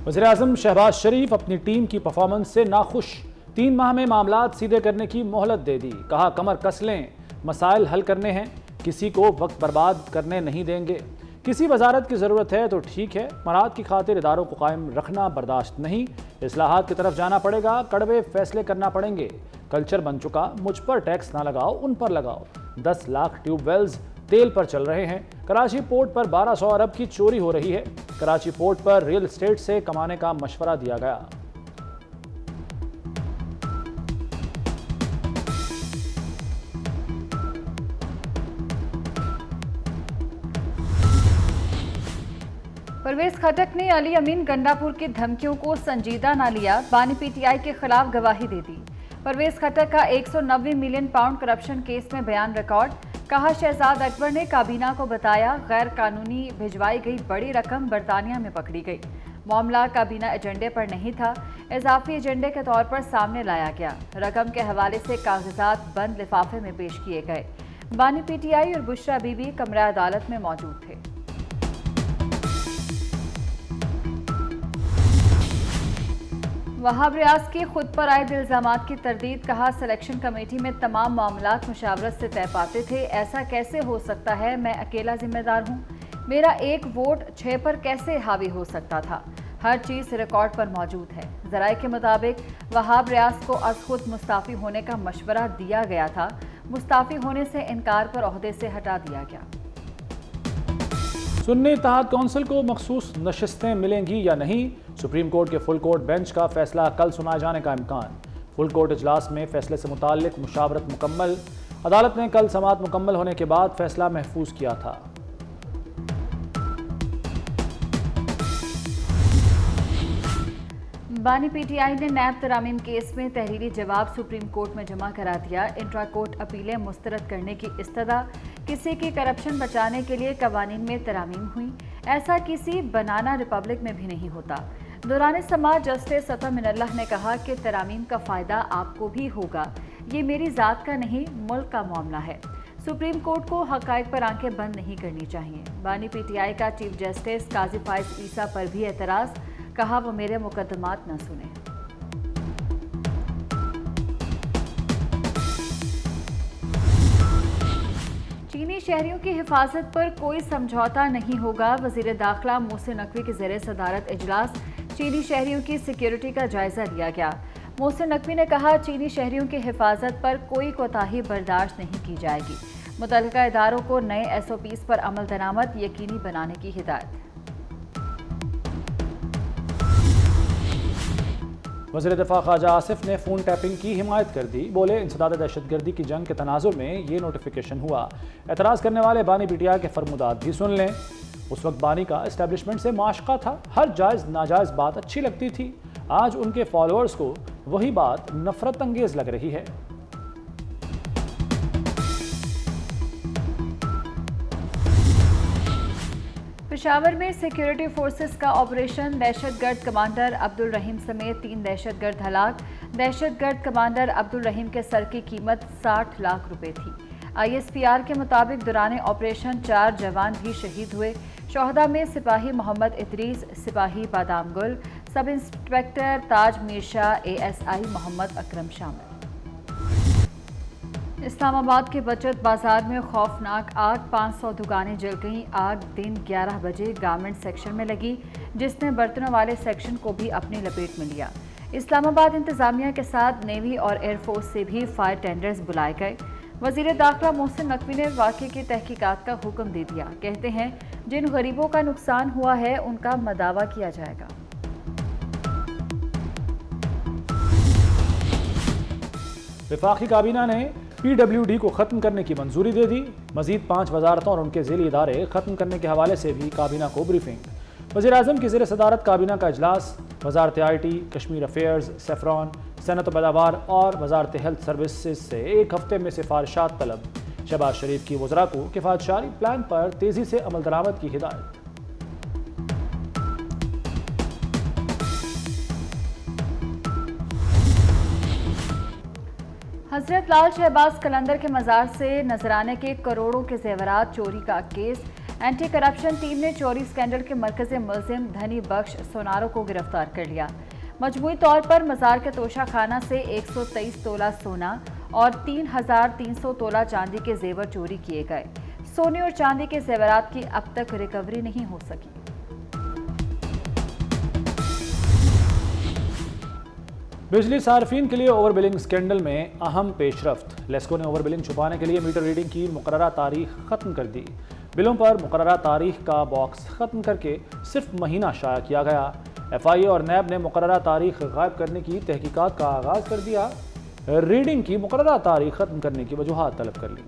वज़ीर-ए-आज़म शहबाज शरीफ अपनी टीम की परफॉर्मेंस से नाखुश। 3 माह में मामलात सीधे करने की मोहलत दे दी। कहा कमर कस लें, मसाइल हल करने हैं, किसी को वक्त बर्बाद करने नहीं देंगे। किसी वजारत की ज़रूरत है तो ठीक है, मराद की खातिर इदारों को कायम रखना बर्दाश्त नहीं। इस्लाहात की तरफ जाना पड़ेगा, कड़वे फैसले करना पड़ेंगे। कल्चर बन चुका, मुझ पर टैक्स ना लगाओ, उन पर लगाओ। 10 लाख ट्यूबवेल्स तेल पर चल रहे हैं। कराची पोर्ट पर 1200 अरब की चोरी हो रही है। कराची पोर्ट पर रियल एस्टेट से कमाने का मशवरा दिया गया। परवेज खटक ने अली अमीन गंडापुर की धमकियों को संजीदा न लिया, बानी पीटीआई के खिलाफ गवाही दे दी। परवेज खटक का 190 मिलियन पाउंड करप्शन केस में बयान रिकॉर्ड। कहा शहजाद अकबर ने काबीना को बताया गैर कानूनी भिजवाई गई बड़ी रकम बरतानिया में पकड़ी गई। मामला काबीना एजेंडे पर नहीं था, इजाफी एजेंडे के तौर पर सामने लाया गया। रकम के हवाले से कागजात बंद लिफाफे में पेश किए गए। बानी पीटीआई और बुशरा बीबी कमरा अदालत में मौजूद थे। वहाब रियाज के खुद पर आए इल्जामात की तरदीद। कहा सिलेक्शन कमेटी में तमाम मामलात मुशावरत से तय पाते थे, ऐसा कैसे हो सकता है? मैं अकेला जिम्मेदार हूँ, मेरा एक वोट 6 पर कैसे हावी हो सकता था? हर चीज़ रिकॉर्ड पर मौजूद है। ज़राए के मुताबिक वहाब रियाज को अज खुद मुस्ताफ़ी होने का मशवरा दिया गया था। मुस्ताफ़ी होने से इनकार पर ओहदे से हटा दिया गया। सुन्नी इत्तेहाद कौंसिल को मखसूस नशिस्तें मिलेंगी या नहीं? सुप्रीम कोर्ट के फुल कोर्ट बेंच का फैसला कल सुनाए जाने का इम्कान। फुल कोर्ट इजलास में फैसले से मुताल्लिक मुशावरत मुकम्मल। अदालत ने कल समाअत मुकम्मल होने के बाद फैसला महफूज किया था। बानी पीटीआई ने नैब तरामीम केस में तहरीरी जवाब सुप्रीम कोर्ट में जमा करा दिया। इंट्रा कोर्ट अपीलें मुस्तरद करने की इस्तदा। किसी की करप्शन बचाने के लिए कवानीन में तरामीम हुई, ऐसा किसी बनाना रिपब्लिक में भी नहीं होता। दौरान समाज जस्टिस अता मिनल्लाह ने कहा कि तरामीम का फ़ायदा आपको भी होगा, ये मेरी ज़ात का नहीं मुल्क का मामला है। सुप्रीम कोर्ट को हक़ाइक़ पर आंखें बंद नहीं करनी चाहिए। बानी पीटीआई का चीफ जस्टिस काजी फाइज ईसा पर भी एतराज़। कहा वो मेरे मुकदमात न सुने। चीनी शहरियों की हिफाजत पर कोई समझौता नहीं होगा। वज़ीर दाखिला मोहसिन नकवी के ज़ेरे सदारत इजलास चीनी शहरियों की सिक्योरिटी का जायजा लिया गया। मोहसिन नकवी ने कहा चीनी शहरियों की हिफाजत पर कोई कोताही बर्दाश्त नहीं की जाएगी। मुतल्लिका इदारों को नए SOPs पर अमल दरामद यकीनी बनाने की हिदायत। वज़ीर दिफा ख्वाजा आसिफ ने फ़ोन टैपिंग की हिमायत कर दी। बोले इंसदाद दहशतगर्दी की जंग के तनाजुर में ये नोटिफिकेशन हुआ। एतराज़ करने वाले बानी पीटीआई के फरमुदात भी सुन लें। उस वक्त बानी का एस्टेब्लिशमेंट से माशका था, हर जायज़ नाजायज़ बात अच्छी लगती थी। आज उनके फॉलोअर्स को वही बात नफरत अंगेज लग रही है। पेशावर में सिक्योरिटी फोर्सेस का ऑपरेशन। दहशतगर्द कमांडर अब्दुल रहीम समेत 3 दहशतगर्द हलाक। दहशतगर्द कमांडर अब्दुल रहीम के सर की कीमत 60 लाख रुपए थी। ISPR के मुताबिक दौरान ऑपरेशन 4 जवान भी शहीद हुए। शोहदा में सिपाही मोहम्मद इदरीस, सिपाही बादाम गुल, सब इंस्पेक्टर ताज मीरशाह, ASI मोहम्मद अकरम शामिल। इस्लामाबाद के बचत बाजार में खौफनाक आग, 500 दुकानें जल गईं। आग दिन 11 बजे गारमेंट सेक्शन में लगी, जिसने बर्तनों वाले सेक्शन को भी अपनी लपेट में लिया। इस्लामाबाद इंतजामिया के साथ नेवी और एयरफोर्स से भी फायर टेंडर्स बुलाए गए। वज़ीर दाखिला मोहसिन नकवी ने वाक़े की तहकीकात का हुक्म दे दिया। कहते हैं जिन गरीबों का नुकसान हुआ है उनका मदावा किया जाएगा। वफाकी काबीना ने PWD को ख़त्म करने की मंजूरी दे दी। मजीद 5 वजारतों और उनके ज़ेली इदारे ख़त्म करने के हवाले से भी काबीना को ब्रीफिंग। वज़ीर-ए-आज़म की ज़ेर सदारत काबीना का इजलास। वजारत IT, कश्मीर अफेयर्स, सेफ्रॉन, सनत पैदावार और वजारत हेल्थ सर्विसेज से 1 हफ्ते में सिफारिशात तलब। शहबाज शरीफ की वज़रा को किफ़ायतशारी प्लान पर तेज़ी से अमल दरामद की हिदायत। हजरत लाल शहबाज कलंदर के मज़ार से नजराने के करोड़ों के जेवरात चोरी का केस। एंटी करप्शन टीम ने चोरी स्कैंडल के मरकजी मुलजिम धनी बख्श सोनारो को गिरफ्तार कर लिया। मजमूई तौर पर मजार के तोशा खाना से 123 तोला सोना और 3,300 तोला चांदी के जेवर चोरी किए गए। सोने और चांदी के जेवरात की अब तक रिकवरी नहीं हो सकी। बिजली सार्फिन के लिए ओवर बिलिंग स्कैंडल में अहम पेशरफ्त। लेस्को ने ओवर बिलिंग छुपाने के लिए मीटर रीडिंग की मुकर्ररा तारीख खत्म कर दी। बिलों पर मुकर्ररा तारीख का बॉक्स खत्म करके सिर्फ महीना शाया किया गया। FIA और नैब ने मुकर्ररा तारीख गायब करने की तहकीकात का आगाज कर दिया। रीडिंग की मुकर्ररा तारीख खत्म करने की वजूहात तलब कर ली।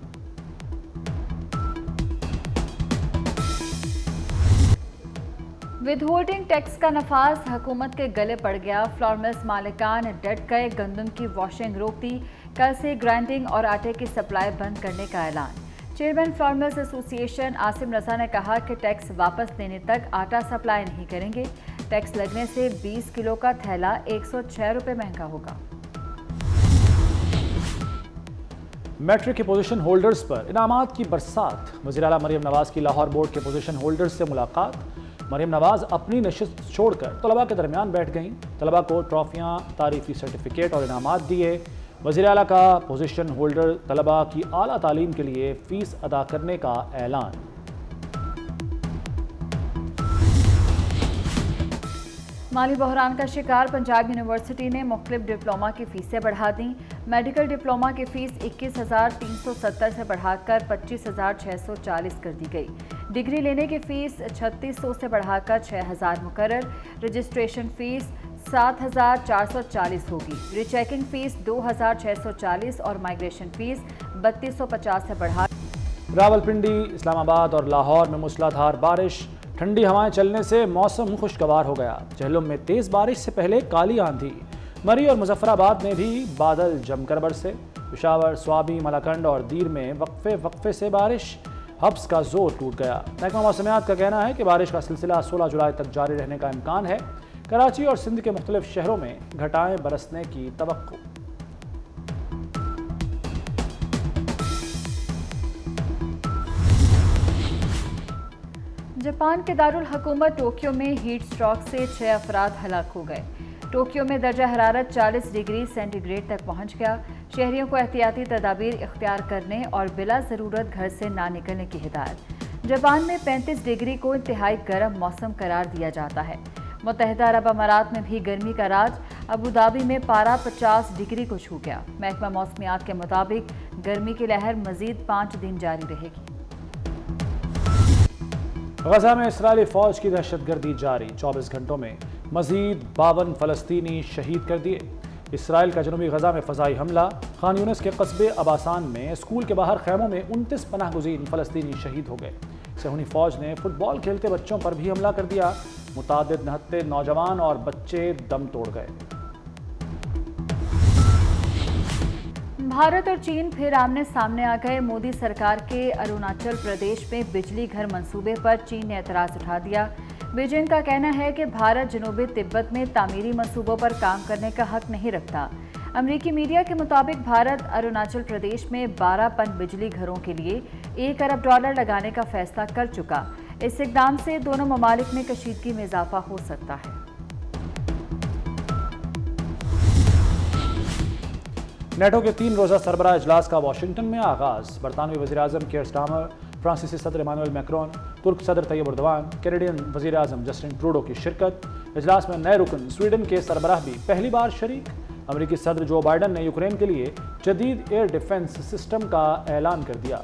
विदहोल्डिंग टैक्स का नफाज हुकूमत के गले पड़ गया। फ्लोर मिल्स मालिकान डट गए। गंदम की वॉशिंग रोक दी। कल से ग्राइंडिंग और आटे की सप्लाई बंद करने का ऐलान। Chairman flour mills association Asim Raza ने कहा कि टैक्स वापस देने तक आटा सप्लाई नहीं करेंगे। टैक्स लगने से 20 किलो का थैला 106 रुपये महंगा होगा। मैट्रिक के पोजीशन होल्डर्स पर इनामात की बरसात। वज़ीर आला मरियम नवाज की लाहौर बोर्ड के पोजीशन होल्डर्स से मुलाकात। मरियम नवाज अपनी नशिस्त छोड़कर तलबा के दरमियान बैठ गईं। तलबा को ट्रॉफियां, तारीफी सर्टिफिकेट और इनामात दिए। वज़ीर आला का पोजीशन होल्डर तलबा की आला तालीम के लिए फीस अदा करने का ऐलान। माली बहरान का शिकार पंजाब यूनिवर्सिटी ने मुख्तलिफ डिप्लोमा की फीसें बढ़ा दी। मेडिकल डिप्लोमा की फीस 21,370 से बढ़ाकर 25,640 कर दी गई। डिग्री लेने की फीस 3,600 से बढ़ाकर 6,000 मुकर्रर। रजिस्ट्रेशन फीस 7,440 होगी। रीचेकिंग फीस 2,640 और माइग्रेशन फीस 3,250 से बढ़ा। रावलपिंडी, इस्लामाबाद और लाहौर में मूसलाधार बारिश। ठंडी हवाएं चलने से मौसम खुशगवार हो गया। जहलुम में तेज बारिश से पहले काली आंधी। मरी और मुजफ्फराबाद में भी बादल जमकर बरसे। पेशावर, स्वाबी, मलाकंड और दीर में वक्फे से बारिश। हब्स का जोर टूट गया। महकमा मौसमियात का कहना है कि बारिश का सिलसिला 16 जुलाई तक जारी रहने का इम्कान है। कराची और सिंध के मुख्तलिफ शहरों में घटाएं बरसने की तवक्को। जापान के दारुल हुकूमत टोक्यो में हीट स्ट्रोक से 6 अफराद हलाक हो गए। टोक्यो में दर्जा हरारत 40 डिग्री सेंटीग्रेड तक पहुंच गया। शहरियों को एहतियाती तदाबीर इख्तियार करने और बिला ज़रूरत घर से ना निकलने की हिदायत। जापान में 35 डिग्री को इंतहाई गर्म मौसम करार दिया जाता है। मुत्तहिदा अरब अमारात में भी गर्मी का राज। अबू धाबी में पारा 50 डिग्री को छू गया। महकमा मौसमियात के मुताबिक गर्मी की लहर मजीद 5 दिन जारी रहेगी। गजा में इस्राएली फौज की दहशतगर्दी जारी। 24 घंटों में मजीद 52 फलस्तीनी शहीद कर दिए। इसराइल का जनूबी गजा में फ़ज़ाई हमला। खान यूनिस के कस्बे अबासान में स्कूल के बाहर खैमों में 29 पनाहगुज़ीन फलस्तीनी शहीद हो गए। सहूनी फौज ने फुटबॉल खेलते बच्चों पर भी हमला कर दिया। मुतादिद नहत्ते नौजवान और बच्चे दम तोड़ गए। भारत और चीन फिर आमने सामने आ गए। मोदी सरकार के अरुणाचल प्रदेश में बिजली घर मंसूबे पर चीन ने एतराज़ उठा दिया। बीजिंग का कहना है कि भारत जनूबी तिब्बत में तामीरी मंसूबों पर काम करने का हक नहीं रखता। अमरीकी मीडिया के मुताबिक भारत अरुणाचल प्रदेश में 12 पन बिजली घरों के लिए $1 अरब लगाने का फैसला कर चुका। इस इक़दाम से दोनों ममालिक में कशीदगी में इजाफा हो सकता है। नेटो के 3 रोज़ा सरबराह इजलास का वाशिंगटन में आगाज़। बरतानवी वज़ीर-ए-आज़म कियर स्टारमर, फ्रांसीसी सदर इमानुएल मैक्रोन, तुर्क सदर तैयब एर्दोगान, कैनेडियन वज़ीर-ए-आज़म जस्टिन ट्रूडो की शिरकत। इजलास में नए रुकन स्वीडन के सरबराह भी पहली बार शरीक। अमरीकी सदर जो बाइडन ने यूक्रेन के लिए जदीद एयर डिफेंस सिस्टम का ऐलान कर दिया।